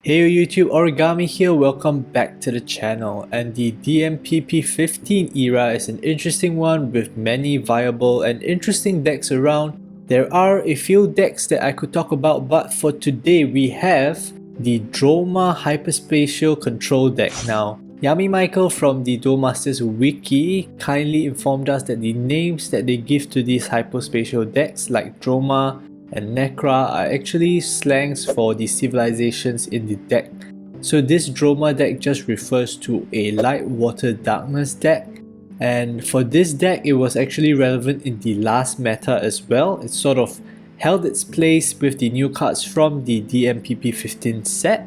Hey YouTube, Origami here, welcome back to the channel. And the DMPP15 era is an interesting one with many viable and interesting decks around. There are a few decks that I could talk about, but for today we have the Dromar Hyperspatial Control Deck. Now, Yami Michael from the Duel Masters wiki kindly informed us that the names that they give to these hyperspatial decks like Dromar and Necra are actually slangs for the civilizations in the deck. So this Dromar deck just refers to a light water darkness deck, and for this deck it was actually relevant in the last meta as well. It sort of held its place with the new cards from the DMPP15 set,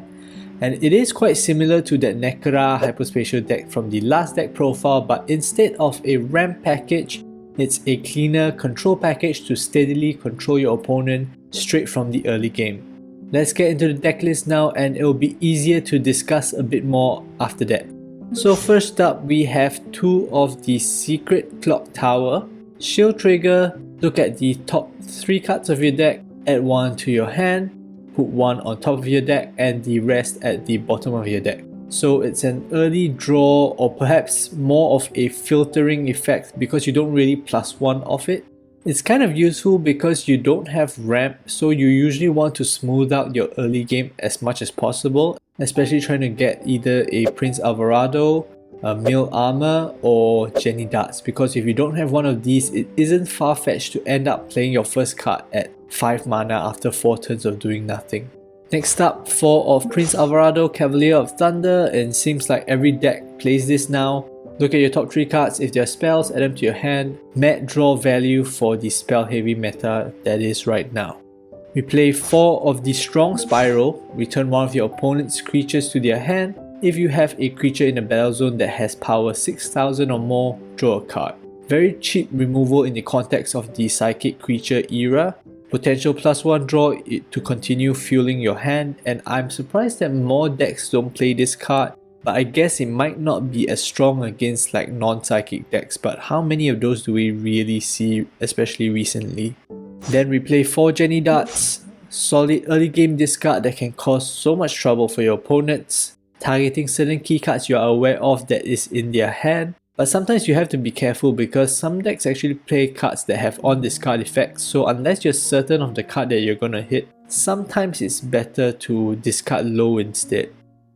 and it is quite similar to that Necra hyperspatial deck from the last deck profile, but instead of a ramp package, it's a cleaner control package to steadily control your opponent straight from the early game. Let's get into the deck list now, and it'll be easier to discuss a bit more after that. So first up, we have two of the Secret Clock Tower. Shield Trigger, look at the top 3 cards of your deck, add one to your hand, put one on top of your deck and the rest at the bottom of your deck. So it's an early draw, or perhaps more of a filtering effect because you don't really +1 off it. It's kind of useful because you don't have ramp, so you usually want to smooth out your early game as much as possible, especially trying to get either a Prince Alvarado, a Mill Armor, or Jenny Darts, because if you don't have one of these, it isn't far-fetched to end up playing your first card at 5 mana after 4 turns of doing nothing. Next up, 4 of Prince Alvarado, Cavalier of Thunder, and seems like every deck plays this now. Look at your top 3 cards, if they're spells, add them to your hand. Mat draw value for the spell heavy meta that is right now. We play 4 of the Strong Spiral, return one of your opponent's creatures to their hand. If you have a creature in the battle zone that has power 6000 or more, draw a card. Very cheap removal in the context of the Psychic Creature era. Potential +1 draw to continue fueling your hand, and I'm surprised that more decks don't play this card, but I guess it might not be as strong against like non-psychic decks, but how many of those do we really see, especially recently? Then we play 4 Jenny Darts, solid early game discard that can cause so much trouble for your opponents, targeting certain key cards you are aware of that is in their hand. But sometimes you have to be careful because some decks actually play cards that have on discard effects, so unless you're certain of the card that you're gonna hit, sometimes it's better to discard low instead.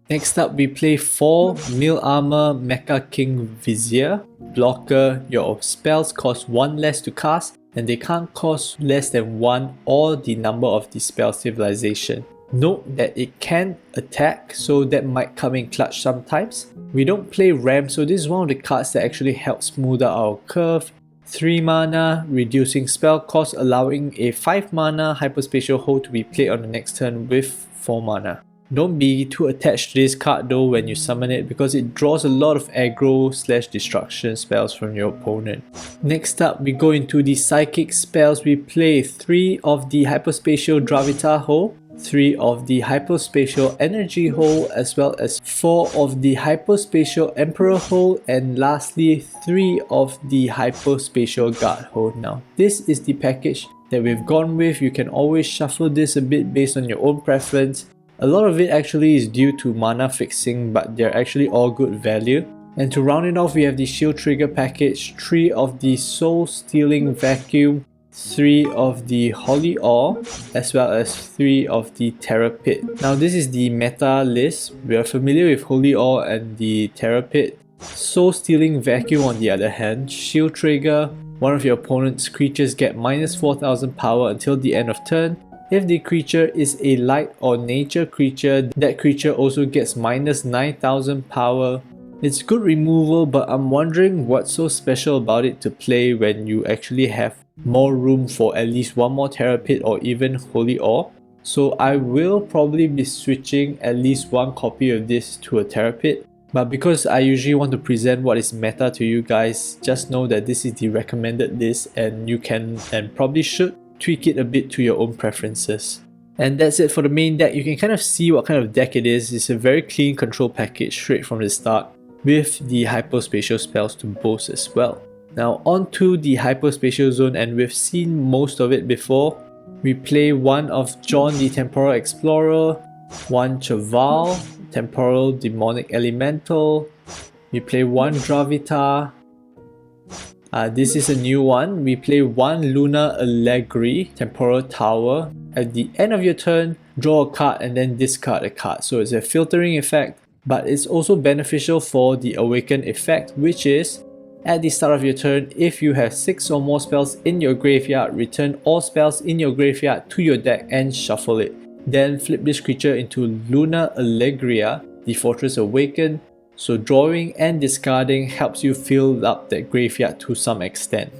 Next up, we play 4 Mill Armor Mecha King Vizier. Blocker, your spells cost 1 less to cast, and they can't cost less than 1 or the number of the spell civilization. Note that it can attack, so that might come in clutch sometimes. We don't play ramp, so this is one of the cards that actually helps smooth out our curve. 3 mana, reducing spell cost, allowing a 5 mana hyperspatial hold to be played on the next turn with 4 mana. Don't be too attached to this card though when you summon it, because it draws a lot of aggro/destruction spells from your opponent. Next up, we go into the psychic spells. We play 3 of the hyperspatial Dravita Hole, 3 of the hyperspatial energy hole, as well as 4 of the hyperspatial emperor hole, and lastly 3 of the hyperspatial guard hole. Now this is the package that we've gone with. You can always shuffle this a bit based on your own preference. A lot of it actually is due to mana fixing, but they're actually all good value. And to round it off, we have the shield trigger package, 3 of the soul stealing vacuum, 3 of the Holy Awe, as well as 3 of the Terror Pit. Now this is the meta list. We are familiar with Holy Awe and the Terror Pit. Soul Stealing Vacuum on the other hand, shield trigger, one of your opponent's creatures get -4000 power until the end of turn. If the creature is a light or nature creature, that creature also gets -9000 power. It's good removal, but I'm wondering what's so special about it to play when you actually have more room for at least 1 more Terror Pit or even Holy Awe. So I will probably be switching at least 1 copy of this to a Terror Pit. But because I usually want to present what is meta to you guys, just know that this is the recommended list, and you can and probably should tweak it a bit to your own preferences. And that's it for the main deck. You can kind of see what kind of deck it is. It's a very clean control package straight from the start, with the hyperspatial spells to boast as well. Now on to the hyperspatial zone, and we've seen most of it before. We play 1 of John the Temporal Explorer, 1 Chaval, Temporal Demonic Elemental. We play 1 Dravita. This is a new one. We play 1 Luna Allegri, Temporal Tower. At the end of your turn, draw a card and then discard a card. So it's a filtering effect, but it's also beneficial for the awaken effect, which is at the start of your turn, if you have 6 or more spells in your graveyard, return all spells in your graveyard to your deck and shuffle it. Then flip this creature into Luna Allegria, the Fortress Awaken. So drawing and discarding helps you fill up that graveyard to some extent.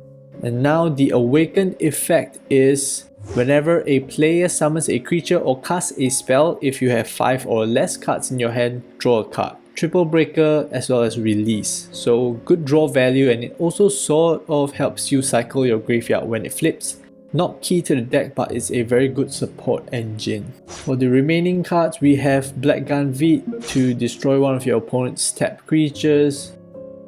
And now the awakened effect is whenever a player summons a creature or casts a spell, if you have 5 or less cards in your hand, draw a card. Triple breaker as well as release. So good draw value, and it also sort of helps you cycle your graveyard when it flips. Not key to the deck, but it's a very good support engine. For the remaining cards, we have Blackgun Veed to destroy one of your opponent's tapped creatures.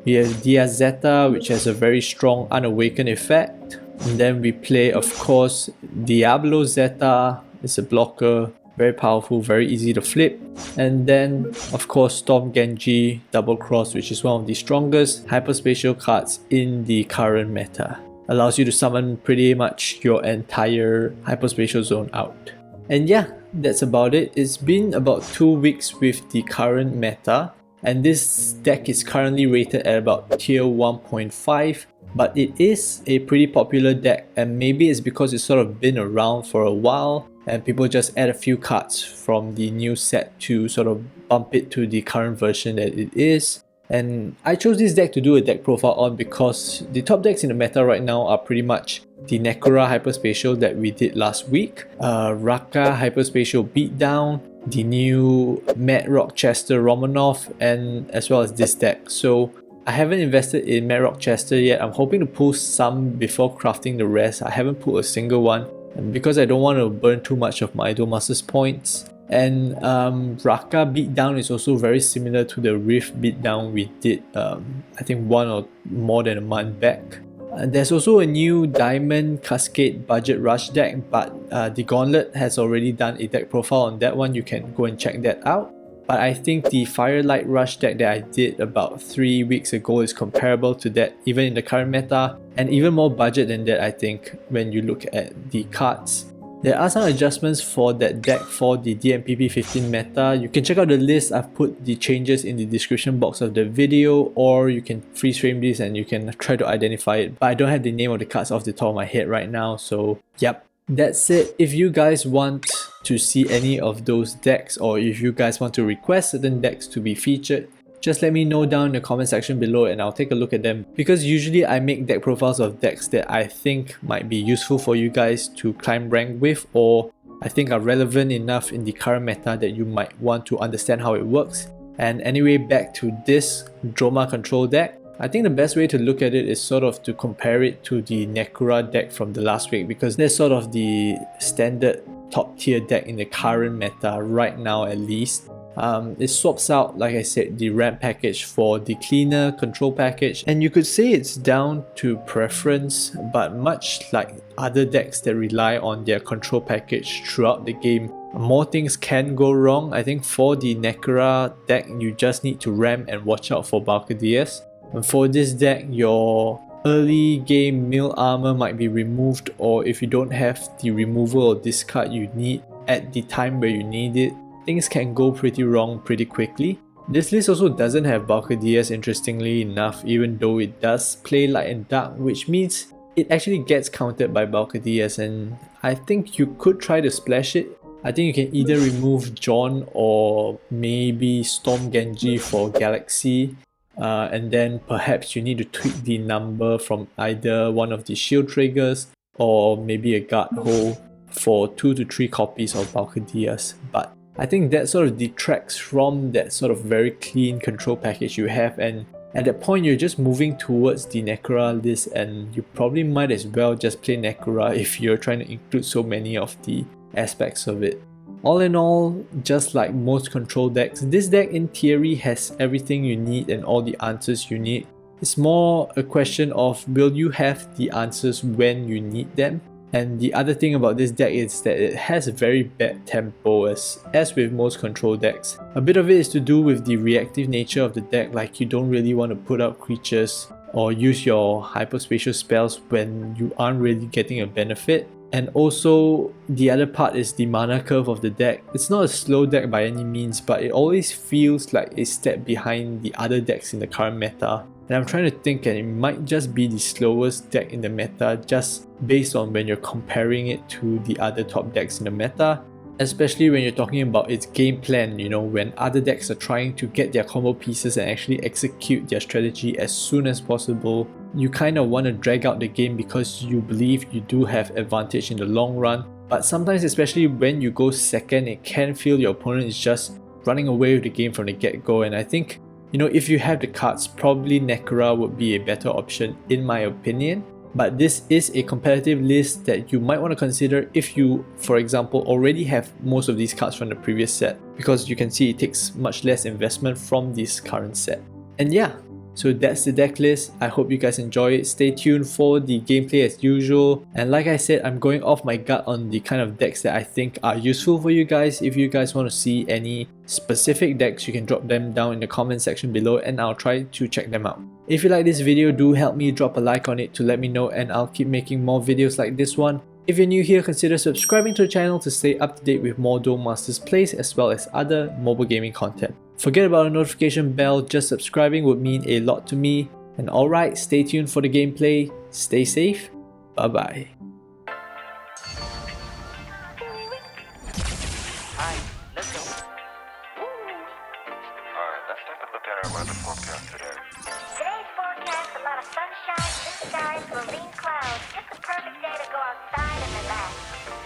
We have Diazetta, which has a very strong unawakened effect. And then we play, of course, Diablo Zeta. It's a blocker, very powerful, very easy to flip. And then, of course, Storm Genji Double Cross, which is one of the strongest hyperspatial cards in the current meta. Allows you to summon pretty much your entire hyperspatial zone out. And yeah, that's about it. It's been about 2 weeks with the current meta, and this deck is currently rated at about tier 1.5, but it is a pretty popular deck, and maybe it's because it's sort of been around for a while and people just add a few cards from the new set to sort of bump it to the current version that it is. And I chose this deck to do a deck profile on because the top decks in the meta right now are pretty much the Necra Hyperspatial that we did last week, Raka Hyperspatial Beatdown, the new Matt Rochester Romanov, and as well as this deck. So I haven't invested in Matt Rochester yet. I'm hoping to pull some before crafting the rest. I haven't pulled a single one, and because I don't want to burn too much of my Duel Masters points. And Raka Beatdown is also very similar to the Rift Beatdown we did I think 1 or more than a month back. There's also a new Diamond Cascade Budget Rush deck, but the Gauntlet has already done a deck profile on that one. You can go and check that out. But I think the Firelight Rush deck that I did about 3 weeks ago is comparable to that, even in the current meta, and even more budget than that I think when you look at the cards. There are some adjustments for that deck for the DMPP 15 meta. You can check out the list. I've put the changes in the description box of the video, or you can freeze frame this and you can try to identify it. But I don't have the name of the cards off the top of my head right now, so yep. That's it. If you guys want to see any of those decks, or if you guys want to request certain decks to be featured, just let me know down in the comment section below and I'll take a look at them, because usually I make deck profiles of decks that I think might be useful for you guys to climb rank with, or I think are relevant enough in the current meta that you might want to understand how it works. And anyway, back to this Dromar control deck. I think the best way to look at it is sort of to compare it to the Necra deck from the last week, because that's sort of the standard top tier deck in the current meta right now at least. It swaps out, like I said, the ramp package for the cleaner control package, and you could say it's down to preference, but much like other decks that rely on their control package throughout the game, more things can go wrong. I think for the Necra deck, you just need to ramp and watch out for Ballcadeias. And for this deck, your early game mill armor might be removed, or if you don't have the removal or discard you need at the time where you need it, things can go pretty wrong pretty quickly. This list also doesn't have Ballcadeias, interestingly enough, even though it does play light and dark, which means it actually gets countered by Ballcadeias, and I think you could try to splash it. I think you can either remove John or maybe Storm Genji for Galaxy, and then perhaps you need to tweak the number from either one of the shield triggers or maybe a guard hole for 2 to 3 copies of Ballcadeias. But I think that sort of detracts from that sort of very clean control package you have, and at that point you're just moving towards the Necra list, and you probably might as well just play Necra if you're trying to include so many of the aspects of it. All in all, just like most control decks, this deck in theory has everything you need and all the answers you need. It's more a question of will you have the answers when you need them, And the other thing about this deck is that it has a very bad tempo as with most control decks. A bit of it is to do with the reactive nature of the deck, like you don't really want to put out creatures or use your hyperspatial spells when you aren't really getting a benefit. And also, the other part is the mana curve of the deck. It's not a slow deck by any means, but it always feels like a step behind the other decks in the current meta. And I'm trying to think, and it might just be the slowest deck in the meta just based on when you're comparing it to the other top decks in the meta. Especially when you're talking about its game plan, you know, when other decks are trying to get their combo pieces and actually execute their strategy as soon as possible. You kind of want to drag out the game because you believe you do have advantage in the long run. But sometimes, especially when you go second, it can feel your opponent is just running away with the game from the get-go. And I think, you know, if you have the cards, probably Necra would be a better option in my opinion. But this is a competitive list that you might want to consider if you, for example, already have most of these cards from the previous set, because you can see it takes much less investment from this current set. And yeah, so that's the deck list. I hope you guys enjoy it. Stay tuned for the gameplay as usual. And like I said, I'm going off my gut on the kind of decks that I think are useful for you guys. If you guys want to see any specific decks, you can drop them down in the comment section below and I'll try to check them out. If you like this video, do help me drop a like on it to let me know, and I'll keep making more videos like this one. If you're new here, consider subscribing to the channel to stay up to date with more Duel Masters plays as well as other mobile gaming content. Forget about the notification bell, just subscribing would mean a lot to me. And alright, stay tuned for the gameplay, stay safe, bye bye. Let's go. Alright, let's take a look at our weather forecast today. Today's forecast, a lot of sunshine, blue skies, marine clouds. Just the perfect day to go outside and relax.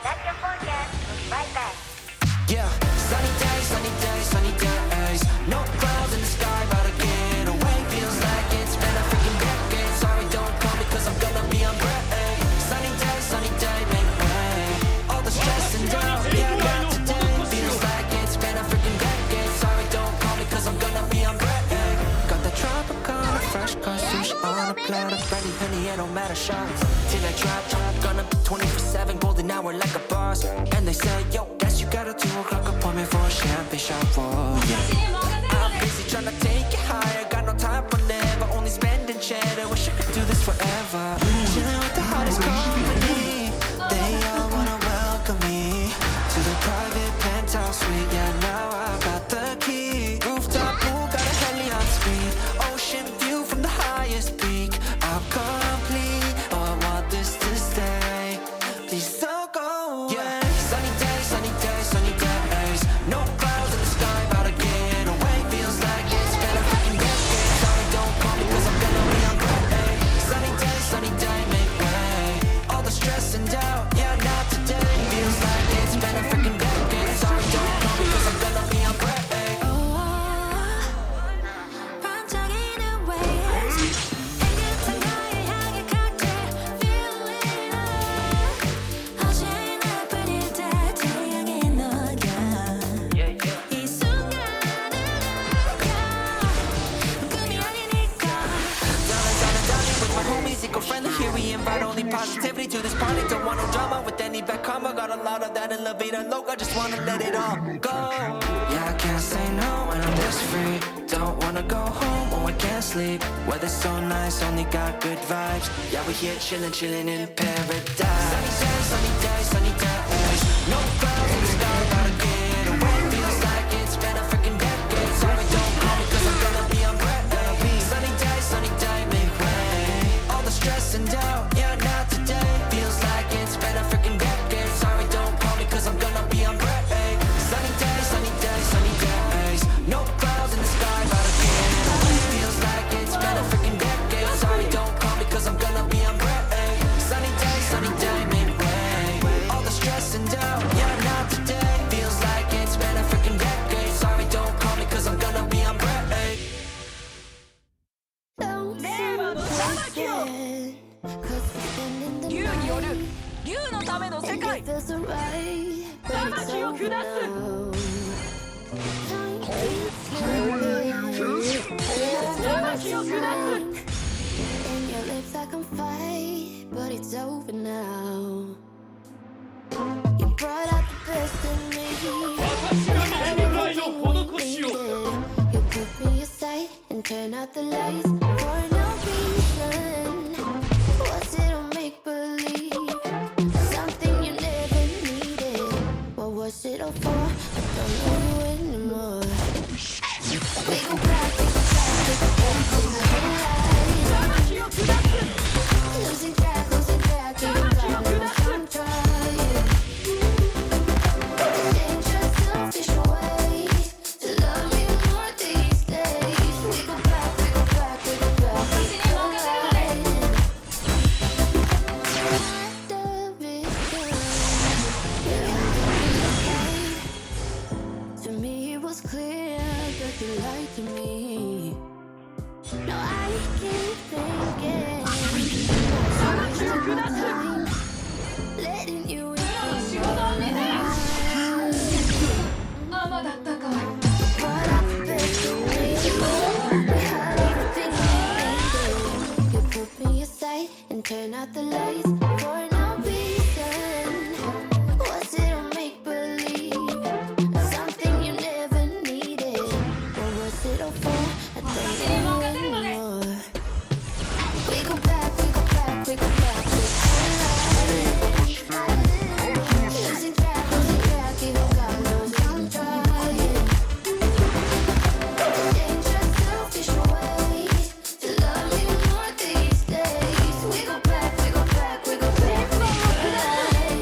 That's your forecast. We'll be right back. Yeah, sunny days, sunny days, sunny days. No clouds in the sky, about to get away. Feels like it's been a freaking decade. Sorry, don't call me cause I'm gonna be on break. Sunny day, make way. All the stress and doubt, yeah, not today. Feels like it's been a freaking decade. Sorry, don't call me cause I'm gonna be on break. Got the Tropicana, fresh cut sushi on a platter. Ready, honey, it don't matter, shots. Till I drop, gonna be 24/7, golden hour like a boss. And they say, yo, guess you got a 2 o'clock appointment for a champagne shot, whoa, yeah. I'm busy tryna take it higher, got no time for never, only spending cheddar. Wish I could do this forever. Chilling with the hottest company, they all wanna welcome me to the private penthouse suite. Yeah, now I got the key. Rooftop pool, got a heli on speed. Ocean view from the highest peak. I'm complete, oh, I want this to stay. Please don't go away. Sunny days, sunny days, sunny days. No clouds in the sky, about to get away. Feels like it's been a freaking decade. Sorry, don't call me cause I'm gonna be on break. Sunny day, make way. All the stress and doubt, yeah, not today. Feels like it's been a freaking decade. Sorry, don't call me cause I'm gonna be on break. 반짝이는 waves. 깨끗한 나를 향해 각질 feeling up. 어제나 뿐일 때 태양이 너야. 이 순간은 꿈이 아니니까. Done with my homies, eco-friendly. Here we invite only positivity to this party. Don't want no drama with any back karma. Got a lot of that in La Vida Loca. Just wanna let it all go. Yeah, I can't say no when I'm this free. Don't wanna go home or I can't sleep. Weather's so nice, only got good vibes. Yeah, we're here chillin', chillin' in paradise. Sunny days, sunny days. No clouds in the sky, about to get away. Feels like it's been a freaking decade. Sorry, don't call me cause I'm gonna be on break. Sunny day, make way. All the stress and doubt, yeah, not today. Feels like it's been a freaking decade. Sorry, don't call me cause I'm gonna be on break. Sunny days, sunny days, sunny days. No clouds in the sky, about to get away. Feels like it's been a freaking decade. Sorry, don't call me cause I'm gonna be on break. Sunny day, make way. All the stress and doubt, yeah, not today. Feels like it's been a freaking decade. Sorry, don't call me cause I'm gonna be on break. Don't forget, 'cause we're spending the 竜による竜のための世界 night. Feels alright, but it's 魂を over 下す now. 魂を下す In your lips I can fight, but it's over now. turn out the lights for no reason. Was it a make believe? Something you never needed. What was it all for? I don't know you anymore. We go back, we go back, we go back to the headlights. Losing track, even got no time trying. Change your selfish ways to love me more these days. We go back, we go back, we go back, we collide. After it's done, to me it was clear that you lied to me. No, I keep thinking time letting you in your life. What I bet you made you had everything you needed. You put me aside and turn out the lights for no reason. Was it a make believe? Something you never needed. What was it all for? I don't know anymore. We go back, we go back, we go back to collide. Losing track, even got no time trying. Change your selfish ways to love me more these days. We go back, we go back, we go back, we collide.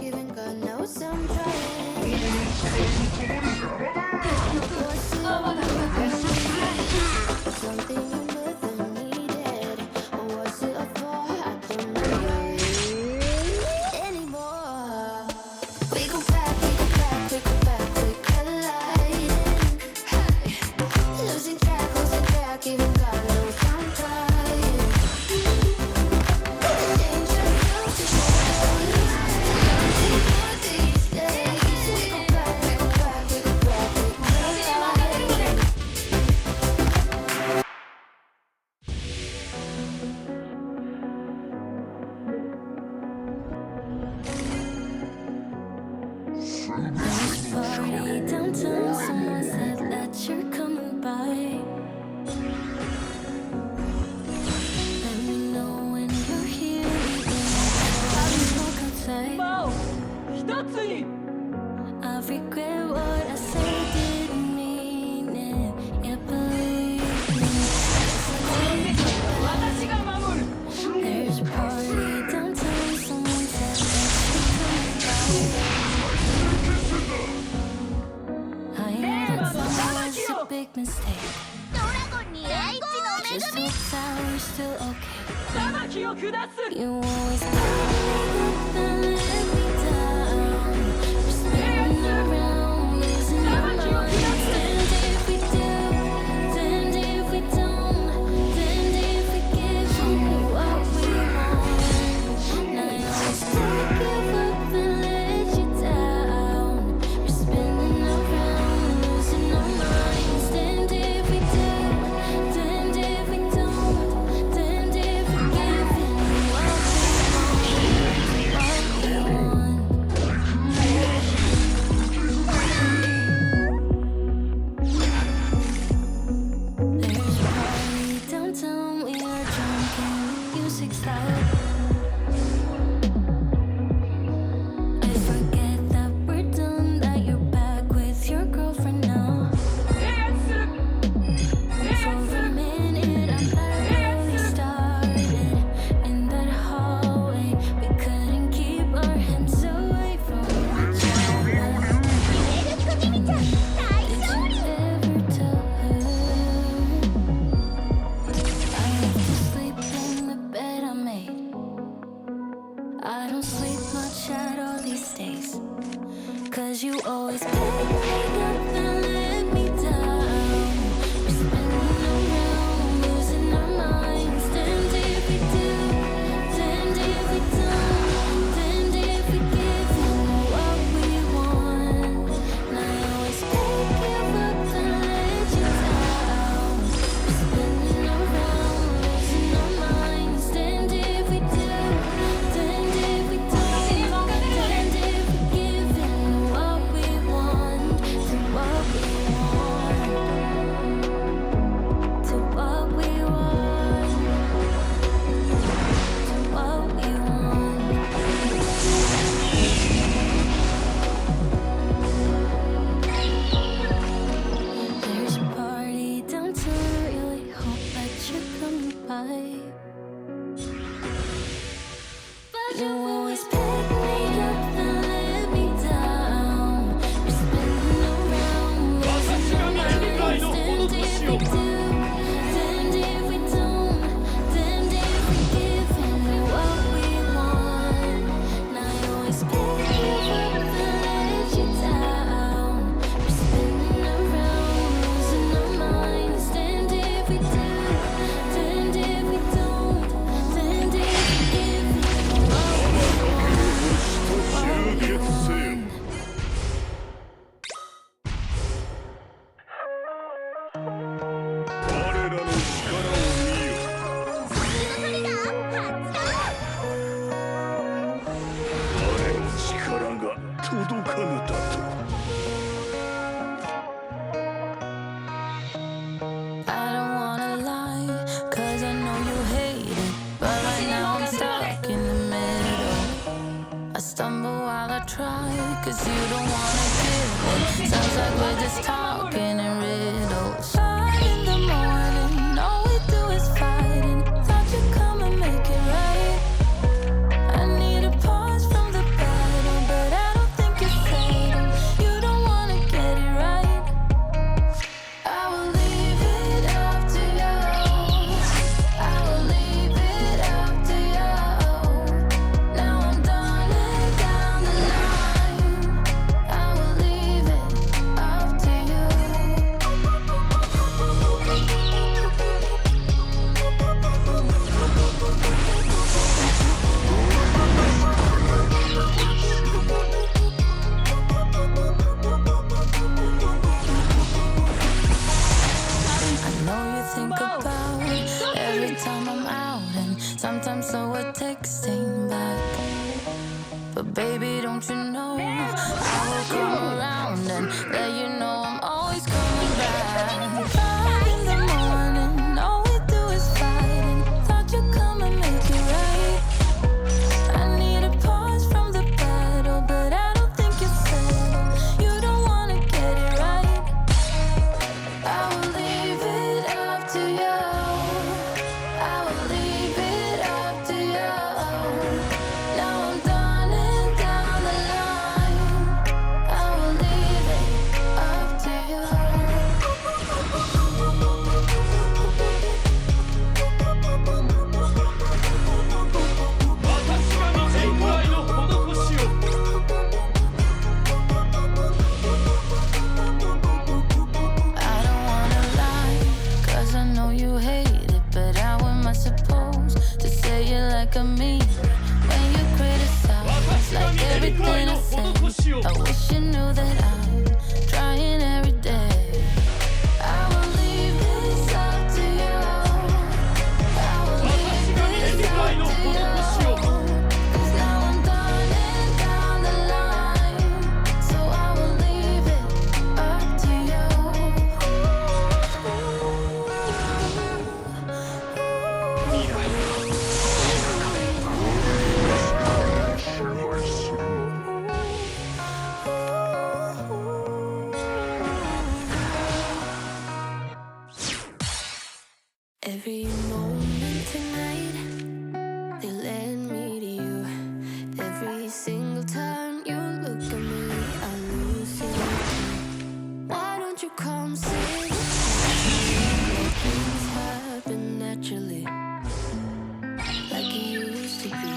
Even got no time trying. Something you never needed. Or was it a thought? I don't know anymore. We go back, we go back, we go back, we collide. Losing track, even got no time trying. Change your selfish ways. More these days. We go back, we go back, we go back, we collide. Party downtown, someone said that you're coming by. Let me know when you're here. I'll smoke outside. 一つに I regret what I said, didn't mean it. Yeah, believe me. 私が守る There's a party downtown, someone said that you're coming by. I know that was a big mistake. ドラゴンに英知の Just hope that we're still okay. 裁きを下す You always tell me that let me down. We're spinning around, losing our minds. And if we do, then if we don't, then if we give you what we want. Now you always take give up and let you down. We're spinning around, losing our minds. And if we do, then if we don't, then if we give you what we want. 我らの力を見よ。我の力が届かぬだと。I don't wanna lie, cause I know you hate it. But right now I'm stuck in the middle. I stumble while I try, cause you don't wanna give it. Sounds like we're just talking in riddles. 5 in the morning, all we do is fighting. Thought you'd come and make it right. I need a pause from the battle, but I don't think you're fatal. You don't wanna get it right. I will leave it up to you. I will leave it up to you. Now I'm done and down the line. I will leave it up to you. I know you think about every time I'm out, and sometimes so we're texting back. But baby, don't you know I will come around and let you know I'm always coming back. 5 in the morning, all we do is fighting. Thought you'd come and make it right. I need a pause from the battle, but I don't think you're settled. You don't wanna get it right. I will leave it up to you. I will leave it up to you. Now I'm done and down the line. I will leave it up to you. 私が見ていくらいの施しを I don't wanna lie, cause I know you hate it. But how am I supposed to say it like I mean it when you criticize like everything I say? I wish you knew that I'm trying every day. I will leave this up to you. I will leave this up to you. 'Cause now I'm done and down the line. So I will leave it up to you. Every moment tonight, they led me to you. Every single time you look at me, I lose it. Why don't you come sit? Let things happen naturally, like it used to be.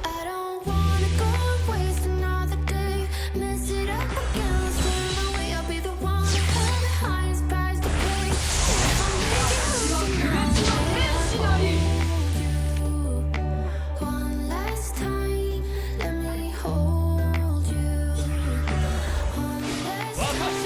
I don't wanna go and waste another day. Mess it up again, let's turn away. I'll be the one to have the highest price to pay. If I make you lose tonight, one last time, let me hold you. One last time.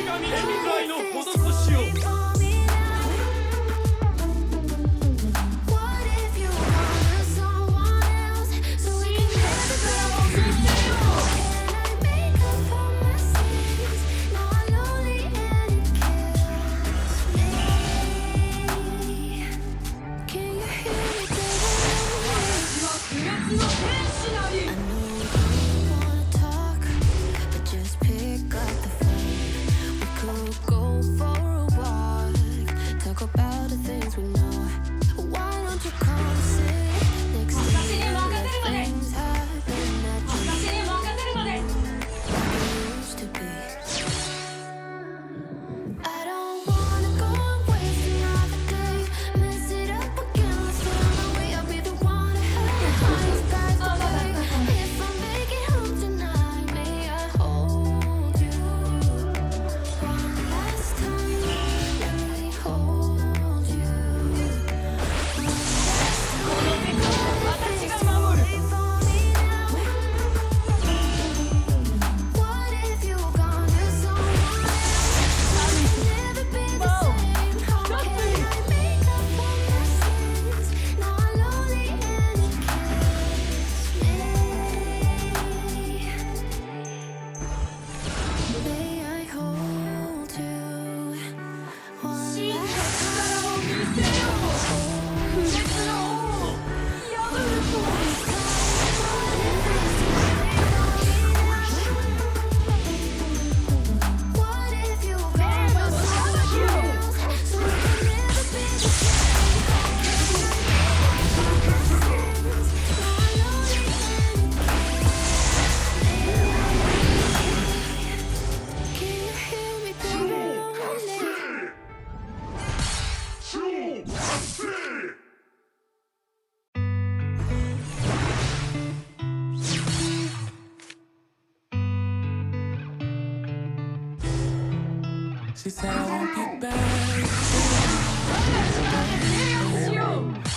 She said I won't get back.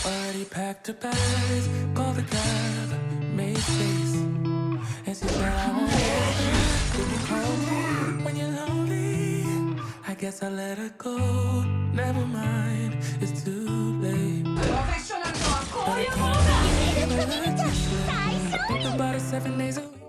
Already packed her bags, called the cab, made space. And she said I won't get back. If you call me when you're lonely, I guess I let her go. Never mind, it's too late. But I can't believe I let you slip. I think about it 7 days a week.